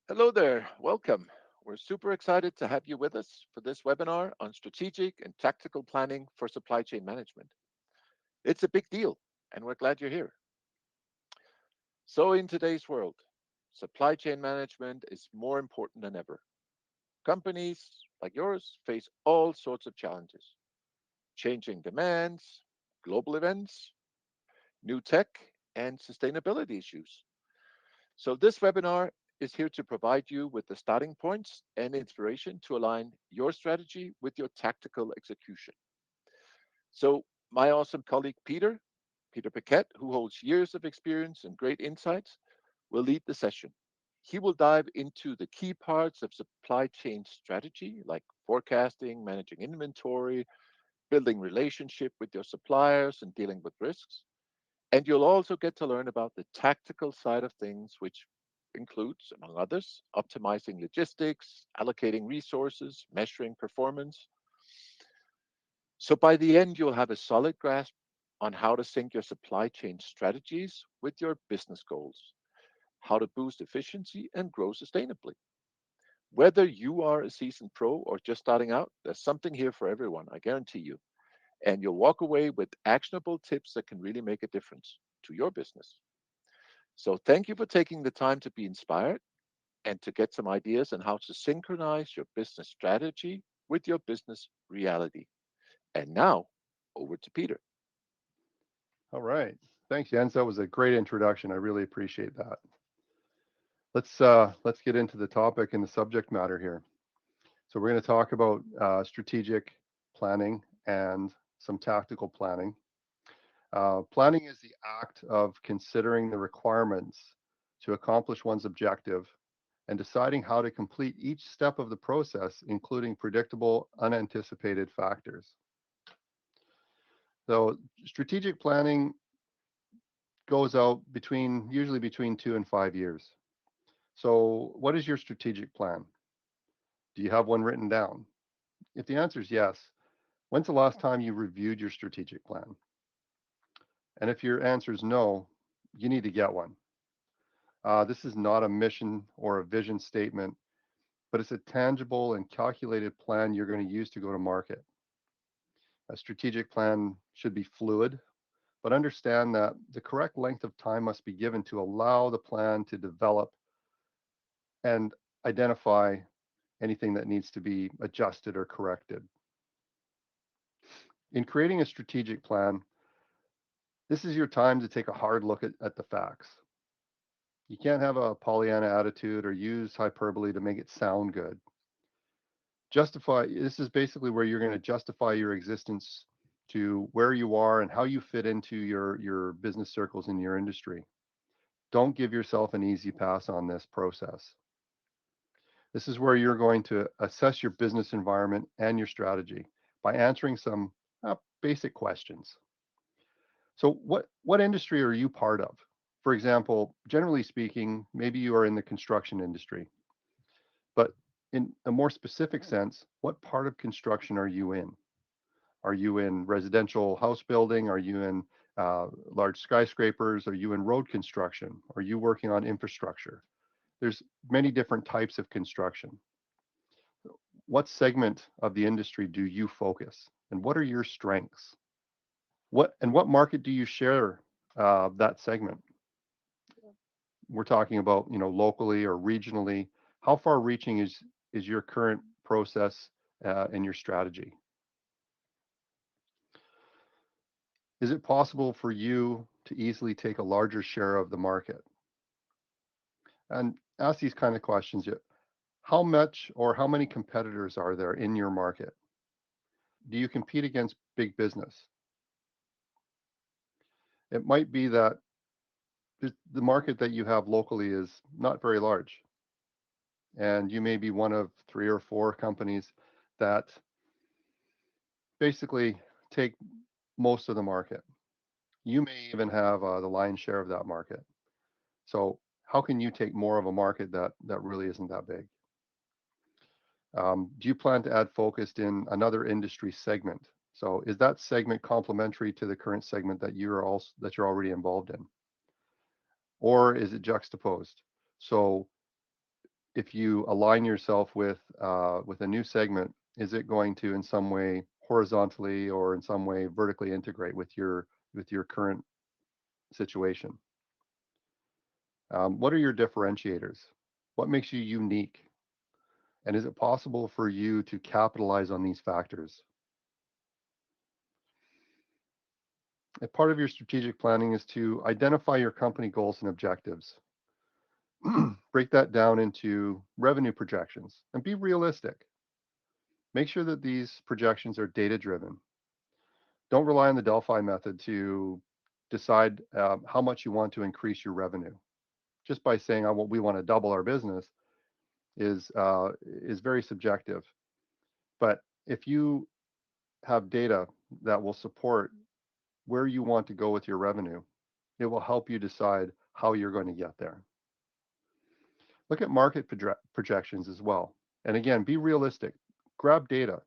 Hello there, welcome. We're super excited to have you with us for this webinar on strategic and tactical planning for supply chain management. It's a big deal, and we're glad you're here. So, in today's world, supply chain management is more important than ever. Companies like yours face all sorts of challenges: changing demands, global events, new tech, and sustainability issues. So, this webinar is here to provide you with the starting points and inspiration to align your strategy with your tactical execution. So, my awesome colleague Peter Paquette, who holds years of experience and great insights, will lead the session. He will dive into the key parts of supply chain strategy, like forecasting, managing inventory, building relationship with your suppliers, and dealing with risks. And you'll also get to learn about the tactical side of things, which includes, among others, optimizing logistics, allocating resources, measuring performance. So by the end, you'll have a solid grasp on how to sync your supply chain strategies with your business goals, how to boost efficiency and grow sustainably. Whether you are a seasoned pro or just starting out, there's something here for everyone, I guarantee you. And you'll walk away with actionable tips that can really make a difference to your business. So thank you for taking the time to be inspired and to get some ideas on how to synchronize your business strategy with your business reality. And now, over to Peter. All right. Thanks, Jens. That was a great introduction. I really appreciate that. Let's get into the topic and the subject matter here. So we're going to talk about strategic planning and some tactical planning. Planning is the act of considering the requirements to accomplish one's objective and deciding how to complete each step of the process, including predictable, unanticipated factors. So strategic planning goes out usually between 2 and 5 years. So, what is your strategic plan? Do you have one written down? If the answer is yes, when's the last time you reviewed your strategic plan? And if your answer is no, you need to get one. This is not a mission or a vision statement, but it's a tangible and calculated plan you're going to use to go to market. A strategic plan should be fluid, but understand that the correct length of time must be given to allow the plan to develop and identify anything that needs to be adjusted or corrected. In creating a strategic plan, this is your time to take a hard look at the facts. You can't have a Pollyanna attitude or use hyperbole to make it sound good. This is basically where you're going to justify your existence to where you are and how you fit into your business circles in your industry. Don't give yourself an easy pass on this process. This is where you're going to assess your business environment and your strategy by answering some basic questions. So, what industry are you part of? For example, generally speaking, maybe you are in the construction industry, but in a more specific sense, what part of construction are you in? Are you in residential house building? Are you in large skyscrapers? Are you in road construction? Are you working on infrastructure? There's many different types of construction. What segment of the industry do you focus, and what are your strengths? What market do you share that segment? We're talking about locally or regionally. How far reaching is your current process and your strategy? Is it possible for you to easily take a larger share of the market? And ask these kind of questions. How much or how many competitors are there in your market? Do you compete against big business? It might be that the market that you have locally is not very large, and you may be one of three or four companies that basically take most of the market. You may even have the lion's share of that market. So how can you take more of a market that really isn't that big? Do you plan to add focus in another industry segment? So is that segment complementary to the current segment that you're already involved in, or is it juxtaposed? So if you align yourself with a new segment, is it going to in some way horizontally or in some way vertically integrate with your current situation? What are your differentiators? What makes you unique? And is it possible for you to capitalize on these factors? A part of your strategic planning is to identify your company goals and objectives. Break that down into revenue projections and be realistic. Make sure that these projections are data driven. Don't rely on the Delphi method to decide how much you want to increase your revenue. Just by saying, "Oh, well, we want to double our business," is very subjective. But if you have data that will support where you want to go with your revenue, it will help you decide how you're going to get there. Look at market projections as well. And again, be realistic. Grab data.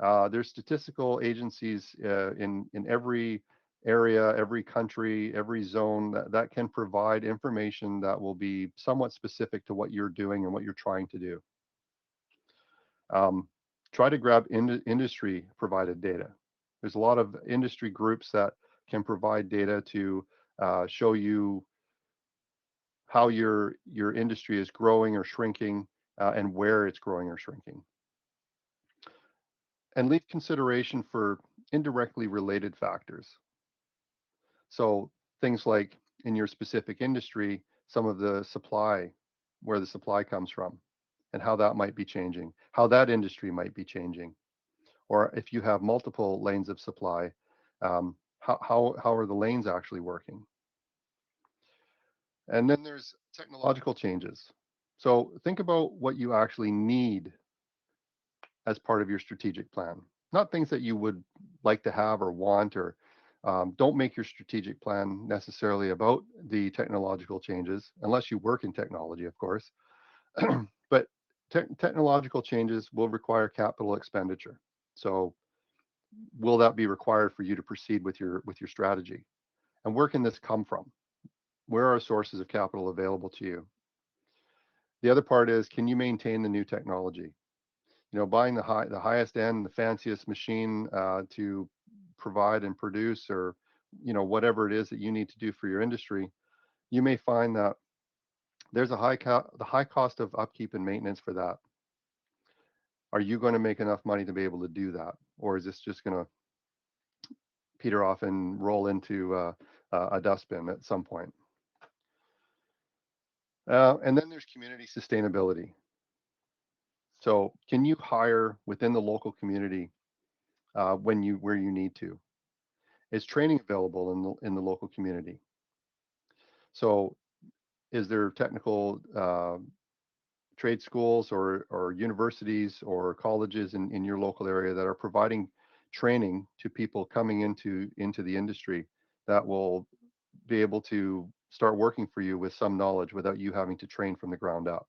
There's statistical agencies in every area, every country, every zone that can provide information that will be somewhat specific to what you're doing and what you're trying to do. Um, Try to grab industry provided data. There's a lot of industry groups that can provide data to show you how your industry is growing or shrinking and where it's growing or shrinking. And leave consideration for indirectly related factors. So things like in your specific industry, some of the supply, where the supply comes from, and how that might be changing, how that industry might be changing, or if you have multiple lanes of supply, how are the lanes actually working? And then there's technological changes. So think about what you actually need as part of your strategic plan, not things that you would like to have or want, or don't make your strategic plan necessarily about the technological changes, unless you work in technology, of course. But technological changes will require capital expenditure. So will that be required for you to proceed with your strategy? And where can this come from? Where are sources of capital available to you? The other part is, can you maintain the new technology? Buying the highest end, the fanciest machine to provide and produce, or whatever it is that you need to do for your industry, you may find that there's the high cost of upkeep and maintenance for that. Are you going to make enough money to be able to do that, or is this just going to peter off and roll into a dustbin at some point? And then there's community sustainability. So can you hire within the local community where you need to? Is training available in the local community? So is there technical trade schools or universities or colleges in your local area that are providing training to people coming into the industry that will be able to start working for you with some knowledge without you having to train from the ground up?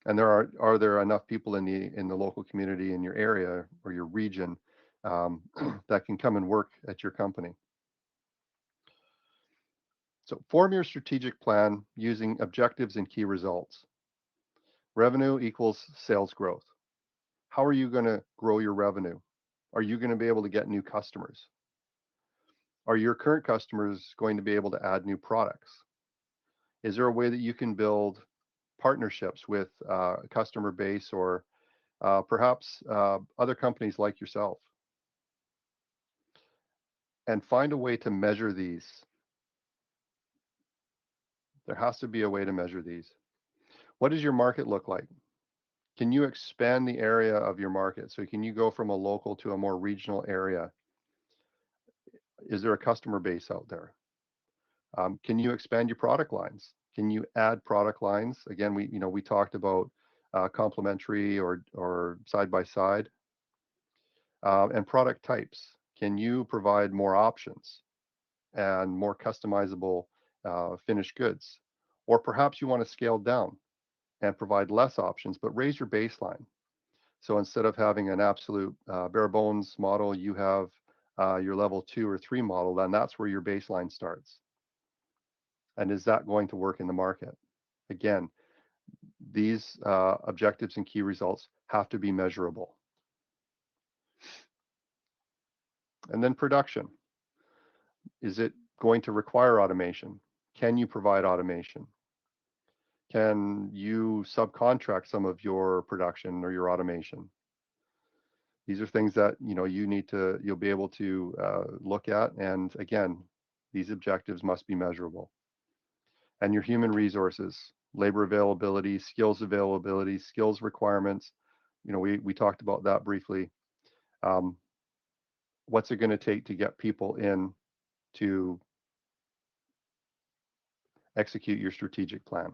And are there enough people in the local community in your area or your region um, that can come and work at your company? So form your strategic plan using objectives and key results. Revenue equals sales growth. How are you going to grow your revenue? Are you going to be able to get new customers? Are your current customers going to be able to add new products? Is there a way that you can build partnerships with a customer base, or perhaps other companies like yourself? And find a way to measure these. There has to be a way to measure these. What does your market look like? Can you expand the area of your market? So can you go from a local to a more regional area? Is there a customer base out there? Can you expand your product lines? Can you add product lines? Again, we talked about complementary or side by side, and product types. Can you provide more options and more customizable finished goods? Or perhaps you want to scale down and provide less options, but raise your baseline. So instead of having an absolute bare bones model, you have your level 2 or 3 model, then that's where your baseline starts. And is that going to work in the market? Again, These objectives and key results have to be measurable. And then production. Is it going to require automation? Can you provide automation? Can you subcontract some of your production or your automation? These are things that you'll be able to look at. And again, these objectives must be measurable. And your human resources, labor availability, skills requirements. We talked about that briefly. Um, what's it going to take to get people in to execute your strategic plan?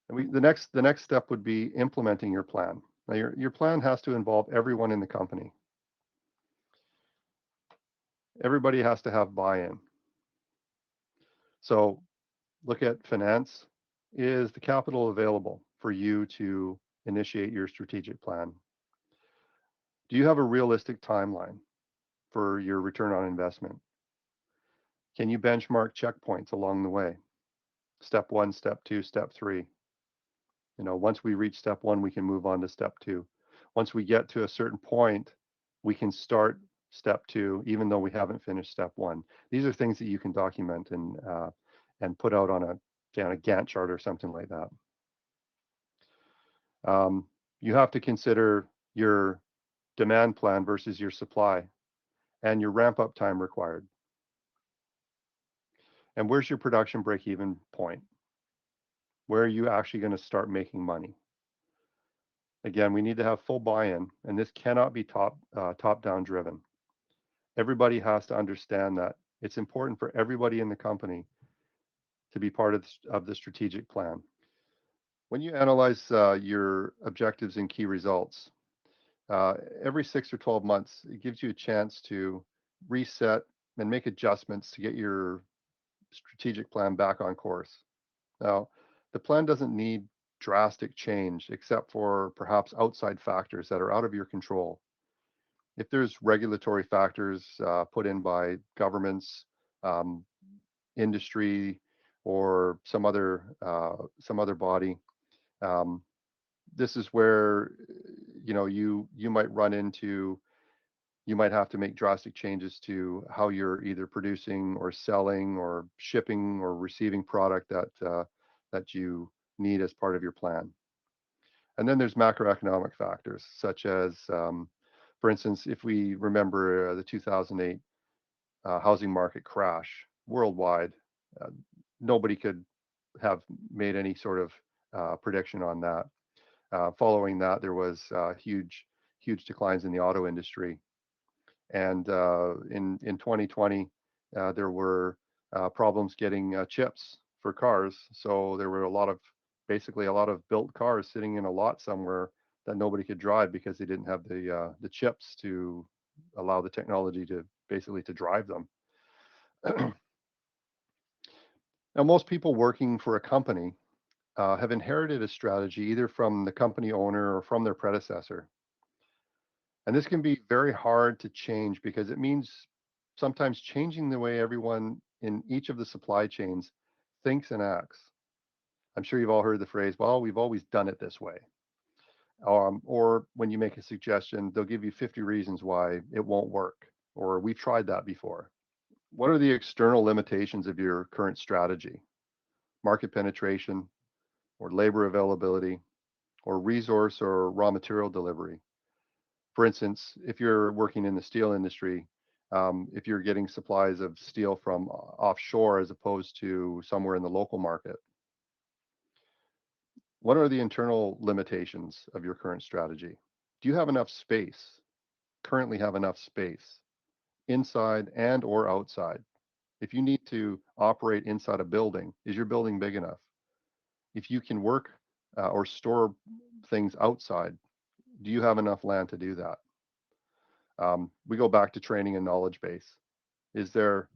And the next step would be implementing your plan. Now, your plan has to involve everyone in the company. Everybody has to have buy-in. So look at finance. Is the capital available for you to initiate your strategic plan? Do you have a realistic timeline for your return on investment? Can you benchmark checkpoints along the way? Step one, step two, step three. Once we reach step one, we can move on to step two. Once we get to a certain point, we can start step two, even though we haven't finished step one. These are things that you can document and put out on a Gantt chart or something like that. You have to consider your demand plan versus your supply and your ramp up time required. And where's your production break even point? Where are you actually going to start making money? Again, we need to have full buy-in, and this cannot be top-down driven. Everybody has to understand that it's important for everybody in the company to be part of the strategic plan. When you analyze your objectives and key results, every 6 or 12 months, it gives you a chance to reset and make adjustments to get your strategic plan back on course. Now, the plan doesn't need drastic change except for perhaps outside factors that are out of your control. If there's regulatory factors put in by governments, um, industry, or some other body, um, this is where you might run into you might have to make drastic changes to how you're either producing or selling or shipping or receiving product that you need as part of your plan. And then there's macroeconomic factors, such as, for instance, if we remember the 2008 housing market crash worldwide, uh, nobody could have made any sort of prediction on that. Following that, there was huge declines in the auto industry. And in 2020, there were problems getting chips for cars. So there were basically a lot of built cars sitting in a lot somewhere that nobody could drive because they didn't have the chips to allow the technology to basically to drive them. Now, most people working for a company have inherited a strategy either from the company owner or from their predecessor. And this can be very hard to change because it means sometimes changing the way everyone in each of the supply chains thinks and acts. I'm sure you've all heard the phrase, well, we've always done it this way. Or when you make a suggestion, they'll give you 50 reasons why it won't work, or we've tried that before. What are the external limitations of your current strategy? Market penetration, or labor availability, or resource or raw material delivery? For instance, if you're working in the steel industry, if you're getting supplies of steel from offshore as opposed to somewhere in the local market, what are the internal limitations of your current strategy? Do you have enough space, currently have enough space, inside and or outside? If you need to operate inside a building, is your building big enough? If you can work or store things outside, do you have enough land to do that? We go back to training and knowledge base. Is there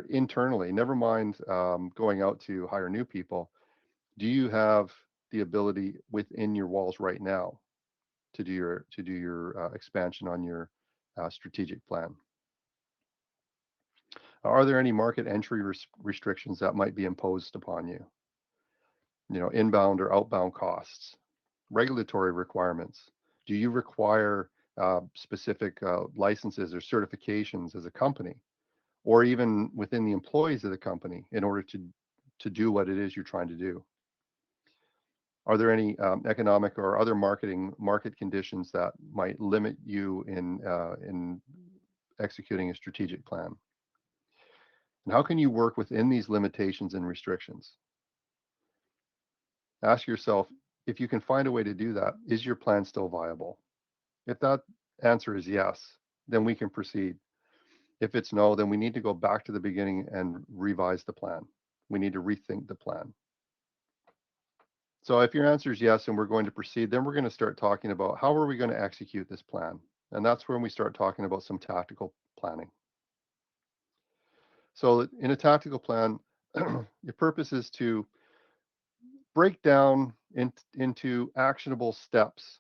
internally, never mind going out to hire new people, do you have the ability within your walls right now to do your expansion on your strategic plan? Are there any market entry restrictions that might be imposed upon you? inbound or outbound costs, regulatory requirements. Do you require specific licenses or certifications as a company, or even within the employees of the company in order to do what it is you're trying to do? Are there any economic or other market conditions that might limit you in executing a strategic plan? And how can you work within these limitations and restrictions? Ask yourself, if you can find a way to do that, is your plan still viable? If that answer is yes, then we can proceed. If it's no, then we need to go back to the beginning and revise the plan. We need to rethink the plan. So if your answer is yes and we're going to proceed, then we're going to start talking about how are we going to execute this plan. And that's when we start talking about some tactical planning. So in a tactical plan, your purpose is to break down into actionable steps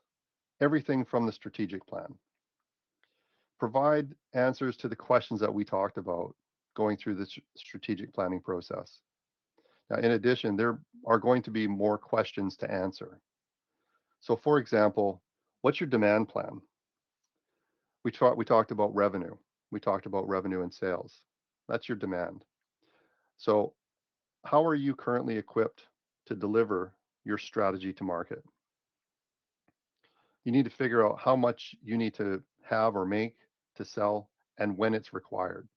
everything from the strategic plan. Provide answers to the questions that we talked about going through the strategic planning process. Now, in addition, there are going to be more questions to answer. So, for example, what's your demand plan? We talked about revenue. We talked about revenue and sales. That's your demand. So, how are you currently equipped to deliver your strategy to market? You need to figure out how much you need to have or make to sell and when it's required.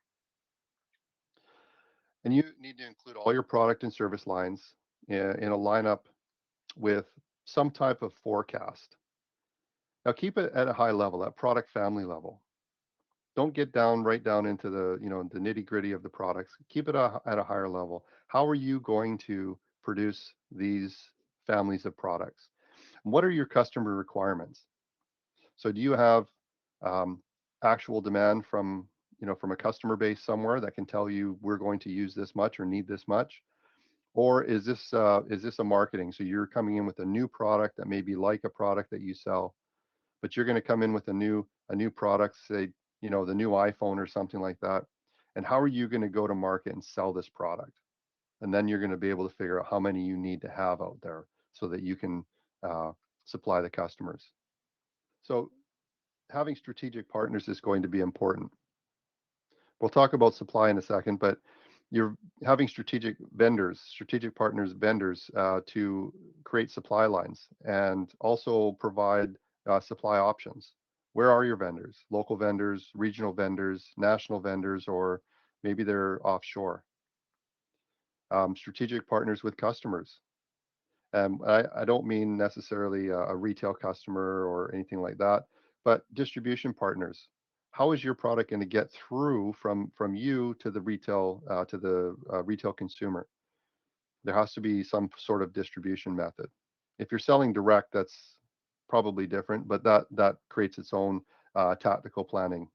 And you need to include all your product and service lines in a lineup with some type of forecast. Now keep it at a high level, at product family level. Don't get down right down into the nitty gritty of the products. Keep it at a higher level. How are you going to produce these families of products? What are your customer requirements? So do you have um, actual demand from a customer base somewhere that can tell you we're going to use this much or need this much? Or is this a marketing? So you're coming in with a new product that may be like a product that you sell, but you're going to come in with a new product, say, the new iPhone or something like that. And how are you going to go to market and sell this product? And then you're going to be able to figure out how many you need to have out there so that you can uh, supply the customers. So having strategic partners is going to be important. We'll talk about supply in a second, but you're having strategic partners, vendors to create supply lines and also provide supply options. Where are your vendors? Local vendors, regional vendors, national vendors, or maybe they're offshore. Strategic partners with customers. I don't mean necessarily a retail customer or anything like that, but distribution partners. How is your product going to get through from you to the retail consumer? There has to be some sort of distribution method. If you're selling direct, that's probably different, but that creates its own tactical planning.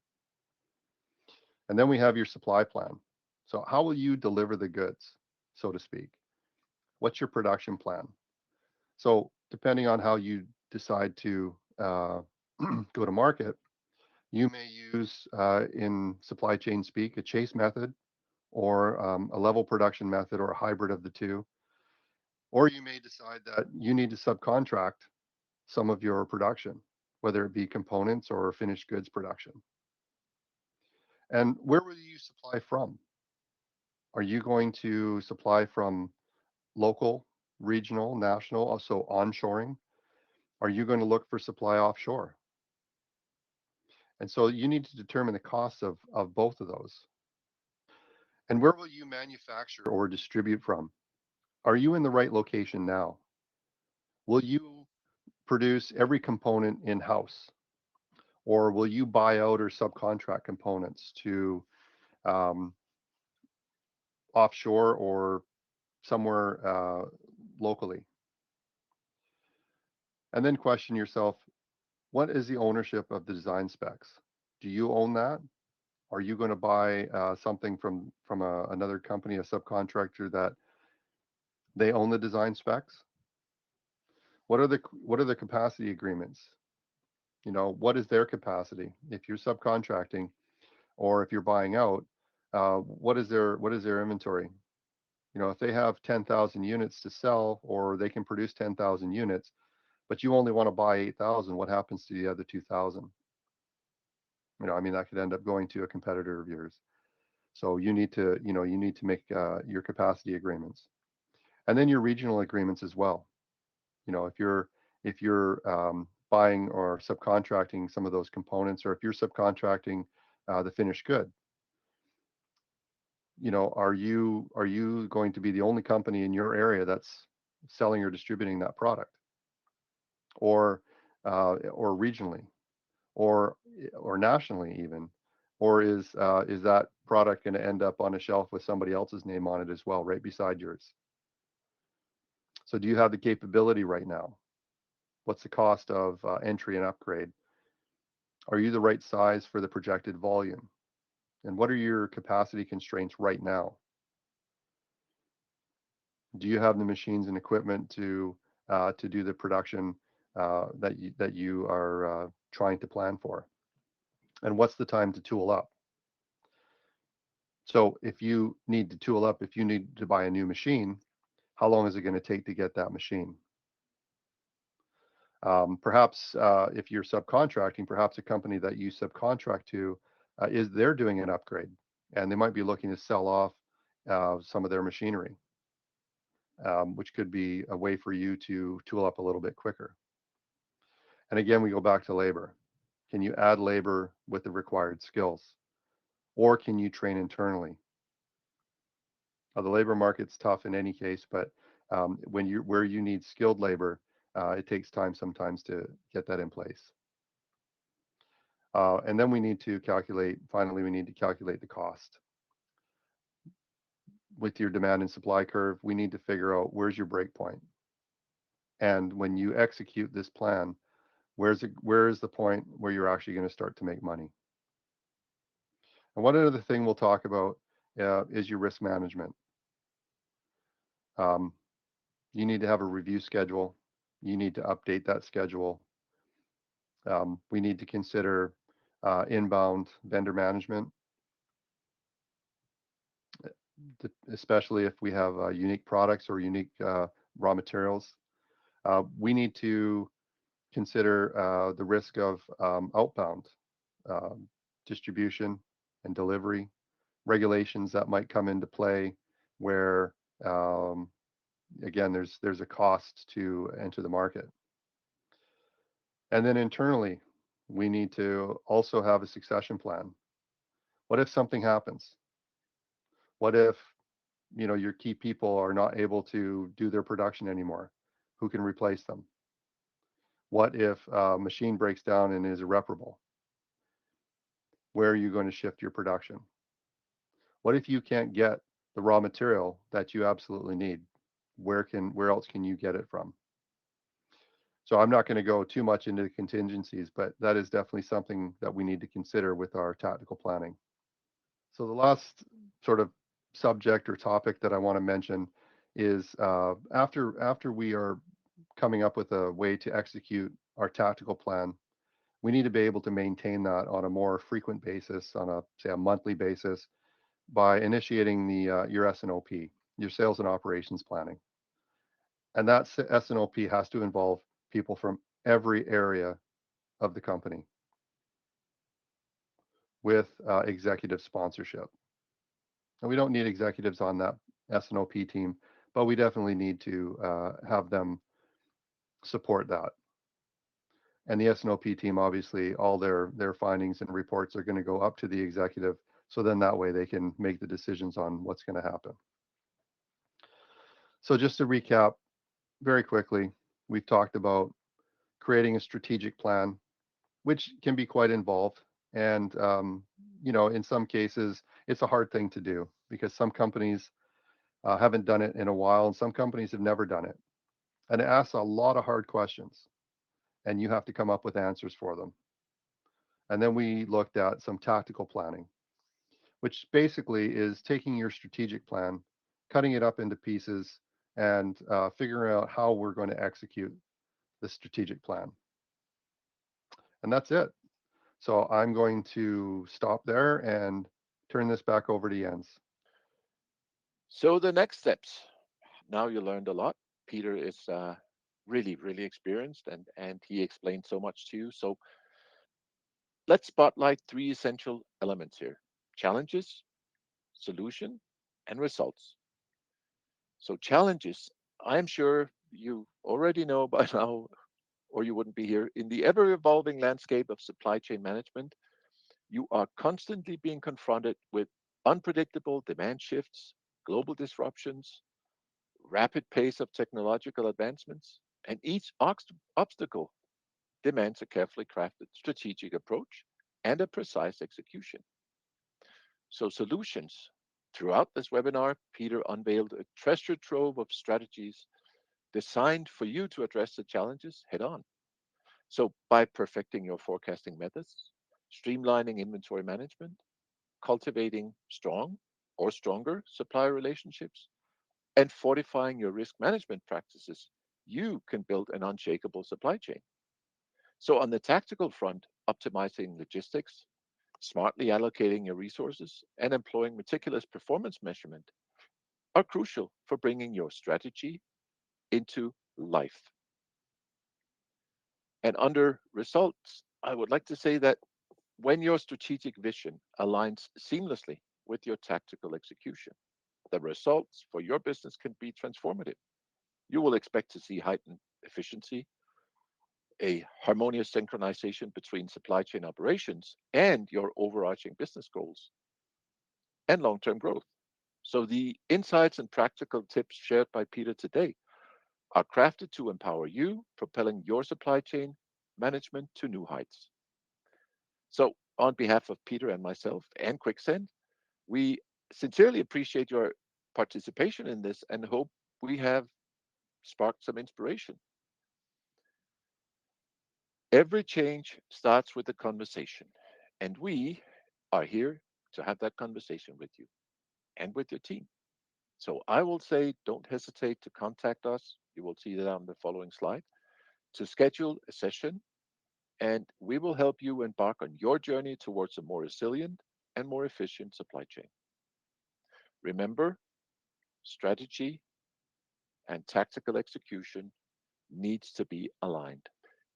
And then we have your supply plan. So how will you deliver the goods, so to speak? What's your production plan? So depending on how you decide to go to market, you may use in supply chain speak a chase method or a level production method or a hybrid of the two. Or you may decide that you need to subcontract some of your production, whether it be components or finished goods production. And where will you supply from? Are you going to supply from local, regional, national, also onshoring? Are you going to look for supply offshore? And so you need to determine the costs of both of those. And where will you manufacture or distribute from? Are you in the right location now? Will you produce every component in house? Or will you buy out or subcontract components to um, offshore or somewhere locally? And then question yourself, what is the ownership of the design specs? Do you own that? Are you going to buy something from another company, a subcontractor that they own the design specs? What are the capacity agreements? What is their capacity? If you're subcontracting or if you're buying out, what is their inventory? If they have 10,000 units to sell, or they can produce 10,000 units, but you only want to buy 8,000, what happens to the other 2,000? I mean, that could end up going to a competitor of yours. So you need to make your capacity agreements, and then your regional agreements as well. If you're buying or subcontracting some of those components, or if you're subcontracting the finished good, are you going to be the only company in your area that's selling or distributing that product, or regionally, or nationally even, or is that product going to end up on a shelf with somebody else's name on it as well, right beside yours? So do you have the capability right now? What's the cost of entry and upgrade? Are you the right size for the projected volume? And what are your capacity constraints right now? Do you have the machines and equipment to do the production that you are trying to plan for? And what's the time to tool up? So if you need to tool up, if you need to buy a new machine, how long is it going to take to get that machine? Perhaps if you're subcontracting, perhaps a company that you subcontract to is they're doing an upgrade, and they might be looking to sell off some of their machinery, which could be a way for you to tool up a little bit quicker. And again, we go back to labor. Can you add labor with the required skills, or can you train internally? The labor market's tough in any case, but where you need skilled labor, it takes time sometimes to get that in place. And then finally, we need to calculate the cost. With your demand and supply curve, we need to figure out where's your break point. And when you execute this plan, where is the point where you're actually going to start to make money? And one other thing we'll talk about is your risk management. Um, you need to have a review schedule. You need to update that schedule. We need to consider inbound vendor management, especially if we have unique products or unique raw materials. We need to consider the risk of outbound um, distribution and delivery, regulations that might come into play where, um, again, there's a cost to enter the market. And then internally, we need to also have a succession plan. What if something happens? What if your key people are not able to do their production anymore? Who can replace them? What if a machine breaks down and is irreparable? Where are you going to shift your production? What if you can't get the raw material that you absolutely need? Where else can you get it from? So I'm not going to go too much into the contingencies, but that is definitely something that we need to consider with our tactical planning. So the last sort of subject or topic that I want to mention is after we are coming up with a way to execute our tactical plan, we need to be able to maintain that on a more frequent basis, on a say a monthly basis, by initiating the your S&OP, your sales and operations planning. And that S&OP has to involve people from every area of the company with executive sponsorship. And we don't need executives on that S&OP team, but we definitely need to have them support that. And the S&OP team, obviously, all their findings and reports are going to go up to the executive, so then that way they can make the decisions on what's going to happen. So just to recap very quickly, we've talked about creating a strategic plan, which can be quite involved. And, in some cases, it's a hard thing to do because some companies haven't done it in a while, and some companies have never done it. And it asks a lot of hard questions, and you have to come up with answers for them. And then we looked at some tactical planning, which basically is taking your strategic plan, cutting it up into pieces, and figuring out how we're going to execute the strategic plan. And that's it. So I'm going to stop there and turn this back over to Jens. So the next steps. Now you learned a lot. Peter is really, really experienced, and he explained so much to you. So let's spotlight three essential elements here: challenges, solution, and results. So, challenges, I'm sure you already know by now, or you wouldn't be here. In the ever evolving landscape of supply chain management, you are constantly being confronted with unpredictable demand shifts, global disruptions, rapid pace of technological advancements, and each obstacle demands a carefully crafted strategic approach and a precise execution. So, solutions. Throughout this webinar, Peter unveiled a treasure trove of strategies designed for you to address the challenges head on. So, by perfecting your forecasting methods, streamlining inventory management, cultivating strong or stronger supplier relationships, and fortifying your risk management practices, you can build an unshakable supply chain. So, on the tactical front, optimizing logistics, smartly allocating your resources, and employing meticulous performance measurement are crucial for bringing your strategy into life. And under results, I would like to say that when your strategic vision aligns seamlessly with your tactical execution, the results for your business can be transformative. You will expect to see heightened efficiency, a harmonious synchronization between supply chain operations and your overarching business goals, and long term growth. So, the insights and practical tips shared by Peter today are crafted to empower you, propelling your supply chain management to new heights. So, on behalf of Peter and myself and Quicksend, we sincerely appreciate your participation in this and hope we have sparked some inspiration. Every change starts with a conversation, and we are here to have that conversation with you and with your team. So I will say, don't hesitate to contact us. You will see that on the following slide to schedule a session, and we will help you embark on your journey towards a more resilient and more efficient supply chain. Remember, strategy and tactical execution needs to be aligned.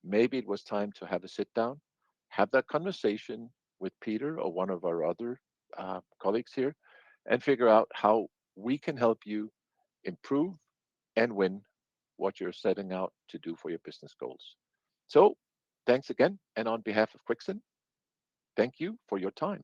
Maybe it was time to have a sit down, have that conversation with Peter or one of our other colleagues here, and figure out how we can help you improve and win what you're setting out to do for your business goals. So, thanks again. And on behalf of Quickson, thank you for your time.